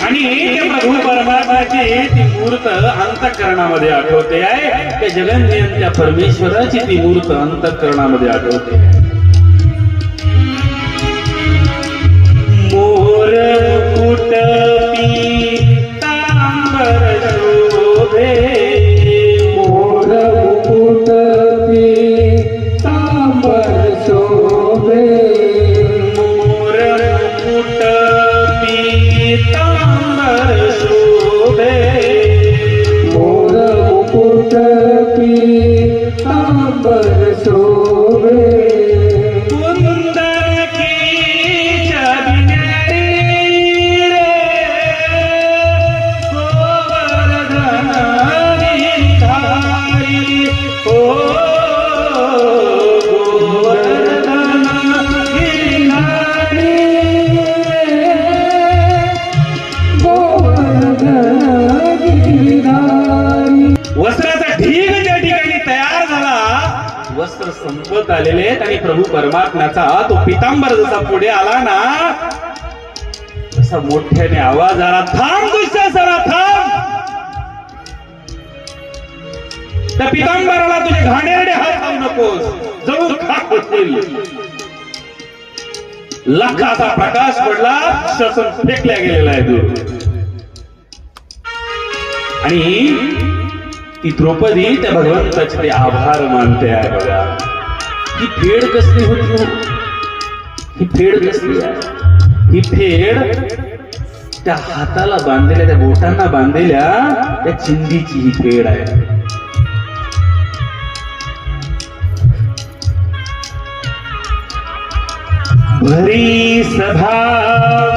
आणि त्या प्रभू परमात्म्याची ती मूर्त अंतःकरणामध्ये आठवते आहे. त्या जगन्नियंत्या परमेश्वराची ती मूर्त अंतःकरणामध्ये आठवते. मोर मुकुट पीतांबर शोभे, मोर मुकुट पीतांबर शोभे, मोर मुकुट पीतांबर शोभे, मोर मुकुट पीतांबर शोभे, वस्त्राचा ढीग ज्या ठिकाणी तयार झाला, वस्त्र संपत आलेले आहेत आणि प्रभू परमात्म्याचा तो पितांबर जसा पुढे आला ना, तसा मोठ्याने आवाज आला, थांब दुःशासना थांब. त्या पितांबराला तुझे घाणेरडे हात लावू नकोस, जळून खाक होतील. लाखाचा प्रकाश पडला, श्वसन फेकल्या गेलेला आहे दूर. आणि ती द्रौपदी त्या भगवंताचे ते आभार मानते आहे. बघा ही फेड कसली होती, ही फेड कसली आहे. ही फेड त्या हाताला बांधलेल्या, त्या बोटांना बांधलेल्या त्या चिंधीची ही फेड आहे. भरी सभा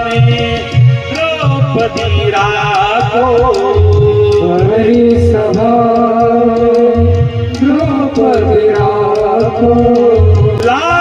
में द्रौपदी राको, भरी सभा द्रौपदी राको, लाल